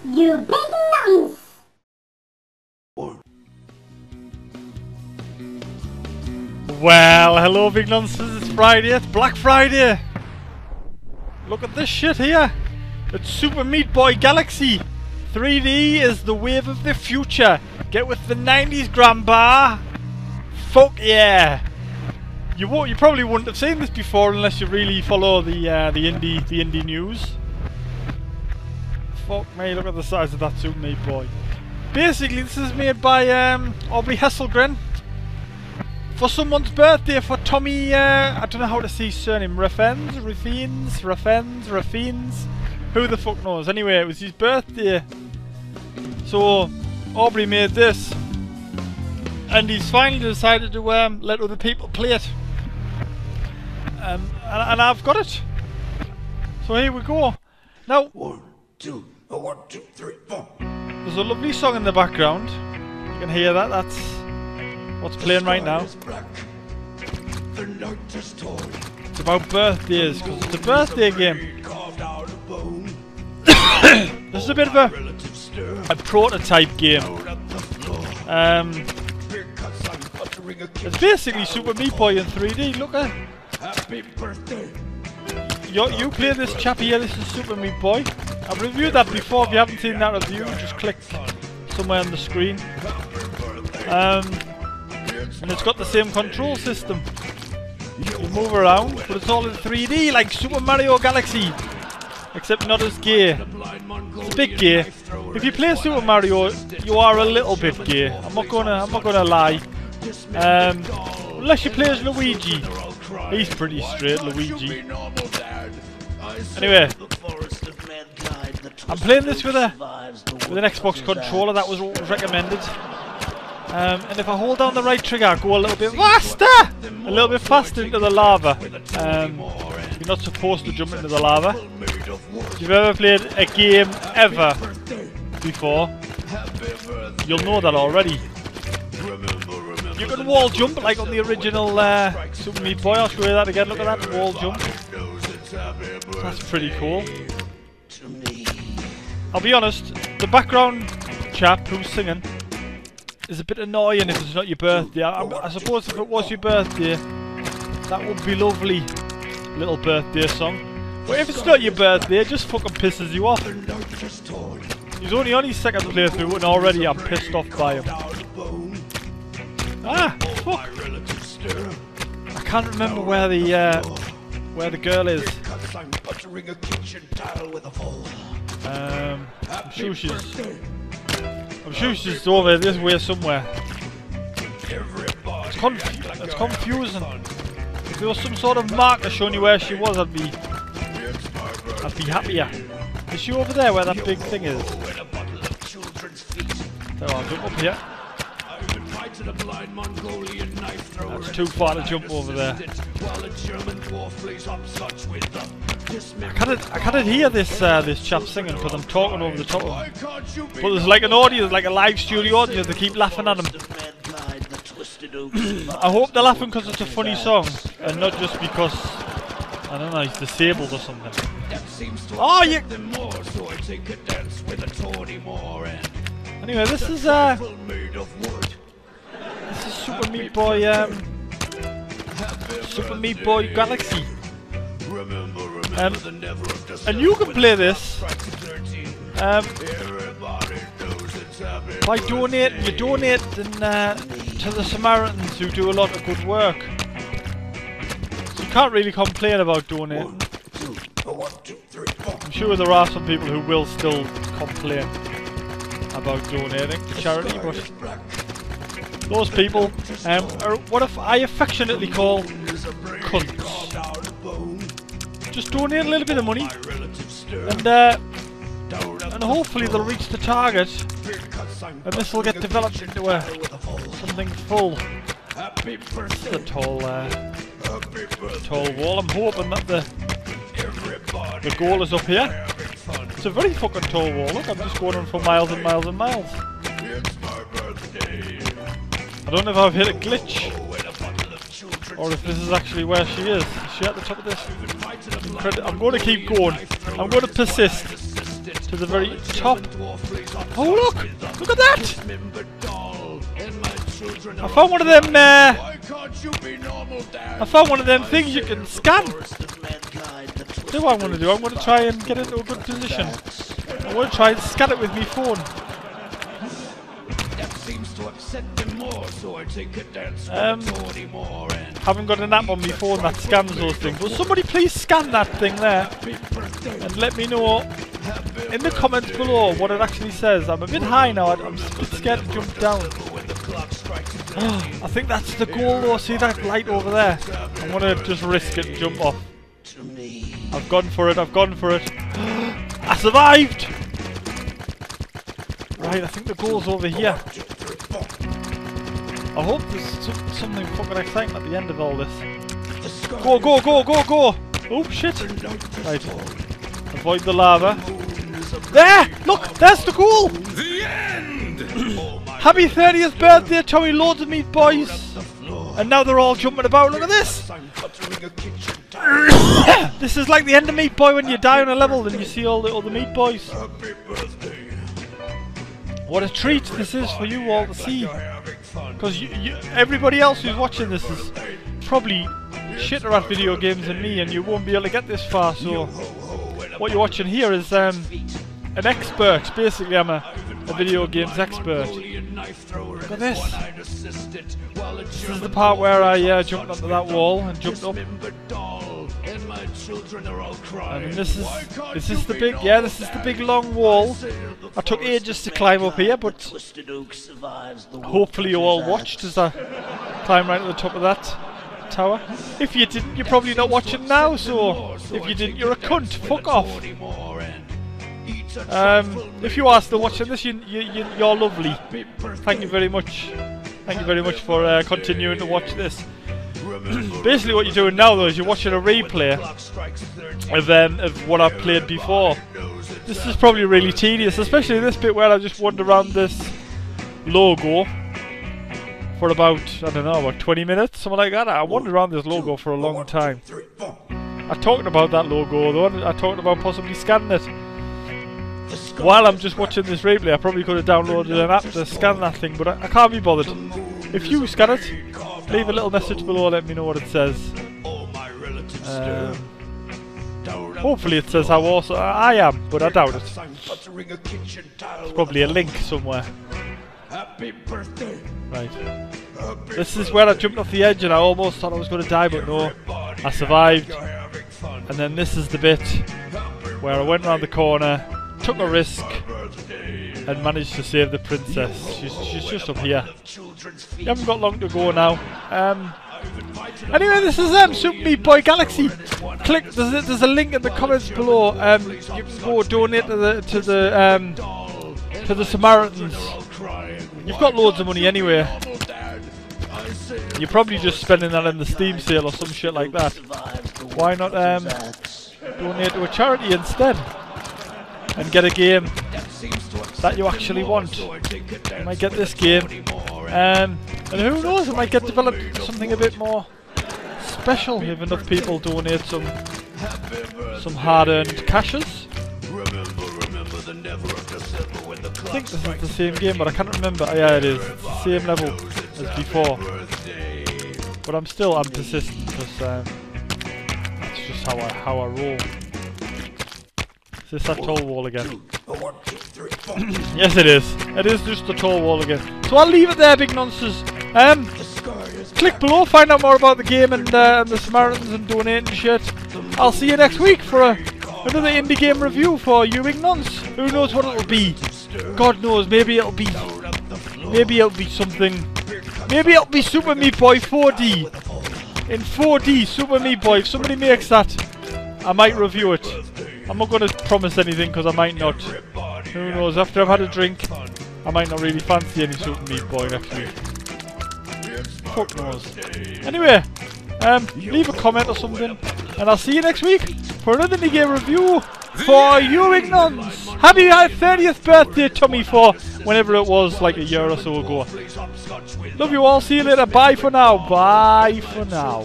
You big nonce! Well, hello big nonsense, it's Friday, it's Black Friday! Look at this shit here! It's Super Meat Boy Galaxy! 3D is the wave of the future! Get with the 90s grandpa! Fuck yeah! You probably wouldn't have seen this before unless you really follow the indie news. Fuck me, look at the size of that Super Meat Boy. Basically, this is made by Aubrey Hesselgren for someone's birthday, for Tommy, I don't know how to say his surname, Raffens, who the fuck knows. Anyway, it was his birthday, so Aubrey made this, and he's finally decided to let other people play it, and I've got it, so here we go. Now, 1, 2, 3, 4. There's a lovely song in the background, you can hear that, that's what's playing right now. It's about birthdays, because it's a birthday game. This is a bit of a prototype game. It's basically Super Meat Boy in 3D, look at it. You play this chap here, this is Super Meat Boy. I've reviewed that before, if you haven't seen that review, just click somewhere on the screen. And it's got the same control system. You move around, but it's all in 3D like Super Mario Galaxy, except not as gay. It's a bit gay. If you play Super Mario, you are a little bit gay. I'm not gonna lie. Unless you play as Luigi, he's pretty straight, Luigi. Anyway, I'm playing this with an Xbox controller. That was what was recommended. And if I hold down the right trigger, I go a little bit faster! A little bit faster into the lava. You're not supposed to jump into the lava. If you've ever played a game ever before, you'll know that already. You can wall jump like on the original Super Meat Boy. I'll show you that again. Look at that wall jump. That's pretty cool. I'll be honest, the background chap who's singing is a bit annoying if it's not your birthday. I suppose if it was your birthday, that would be lovely. Little birthday song. But if it's not your birthday, it just fucking pisses you off. He's only on his second playthrough and already I'm pissed off by him. Ah, fuck. I can't remember where the girl is. I'm sure she's over this way somewhere. It's confusing. If there was some sort of marker showing you where she was, I'd be happier. Is she over there where that big thing is? So I'll jump up here. That's too far to jump over there. I can't hear this chap singing because I'm talking over the top of him. But there's like an audience, like a live studio audience, they keep laughing at him. I hope they're laughing because it's a funny song and not just because, I don't know, he's disabled or something. Oh, yeah! Anyway, this is Super Meat Boy, Super Meat Boy Galaxy. And you can play this by donating. You donate to the Samaritans who do a lot of good work. So you can't really complain about donating. I'm sure there are some people who will still complain about donating to charity, but those people are what I affectionately call cunts. Just donate a little bit of money, and hopefully they'll reach the target, and this will get developed into something full. This is a tall wall. I'm hoping that the goal is up here. It's a very fucking tall wall. Look, I'm just going on for miles and miles and miles. I don't know if I've hit a glitch, or if this is actually where she is. Is she at the top of this? I'm going to keep going. I'm going to persist to the very top. Oh look! Look at that! I found one of them. I found one of them things you can scan. So what I'm going to do, I'm going to try and get into a good position. I'm going to try and scan it with my phone. Haven't got an app on my phone that scans those things. Will somebody please scan that thing there and let me know in the comments below what it actually says. I'm a bit high now, I'm a bit scared to jump down. I think that's the goal though, see that light over there? I'm going to just risk it and jump off. I've gone for it, I've gone for it. I survived! Right, I think the goal's over here. I hope there's something fucking exciting at the end of all this. Go, go, go, go, go! Oh shit! Right. Avoid the lava. There! Look! There's the goal! The end! Happy 30th birthday, Tommy! Loads of meat boys! And now they're all jumping about. Look at this! This is like the end of Meat Boy when you die on a level and you see all the other Meat Boys. What a treat this is for you all to see. Because everybody else who's watching this is probably shitter at video games than me and you won't be able to get this far. So what you're watching here is an expert. Basically I'm a video games expert. Look at this. This is the part where I jumped onto that wall and jumped up. And this is the big, yeah, this is the big long wall. I took ages to climb up here, but hopefully you all watched as I climbed right to the top of that tower. If you didn't, you're probably not watching now, so if you didn't, you're a cunt. Fuck off. If you are still watching this, you're lovely. Thank you very much. Thank you very much for continuing to watch this. Basically what you're doing now though is you're watching a replay of what I've played before. This is probably really tedious, especially this bit where I just wander around this logo for about, I don't know, about 20 minutes, something like that. I wandered around this logo for a long time. I talked about that logo though, I talked about possibly scanning it. While I'm just watching this replay, I probably could have downloaded an app to scan that thing, but I can't be bothered. If you scan it, leave a little message below, let me know what it says. Hopefully it says how awesome I am, but I doubt it. There's probably a link somewhere. Right. This is where I jumped off the edge and I almost thought I was going to die, but no. I survived. And then this is the bit where I went around the corner, took a risk, and managed to save the princess. She's just up here. You haven't got long to go now. Anyway, this is Super Meat Boy Galaxy. Click. There's a link in the comments below. You can go donate to the Samaritans. You've got loads of money anyway. You're probably just spending that in the Steam sale or some shit like that. Why not donate to a charity instead and get a game that you actually want? You might get this game, and who knows, it might get developed something a bit more special if enough people donate some hard-earned cashes. I think this is the same game, but I can't remember. Yeah, it is. It's the same level as before. But I'm persistent because that's just how I roll. Is this that tall wall again? Yes, it is. It is just the tall wall again. So I'll leave it there, big nonces. Click below, find out more about the game and the Samaritans and donate and shit. I'll see you next week for another indie game review for YouBigNonce. Who knows what it'll be? God knows. Maybe it'll be something. Maybe it'll be Super Meat Boy 4D. In 4D, Super Meat Boy. If somebody makes that, I might review it. I'm not going to promise anything because I might not. Who knows? After I've had a drink, I might not really fancy any Super Meat Boy next week. Fuck knows. Anyway, leave a comment or something, and I'll see you next week for another indie game review for YouBigNonce. Happy 30th birthday, Tommy, for whenever it was, like a year or so ago. Love you all. See you later. Bye for now. Bye for now.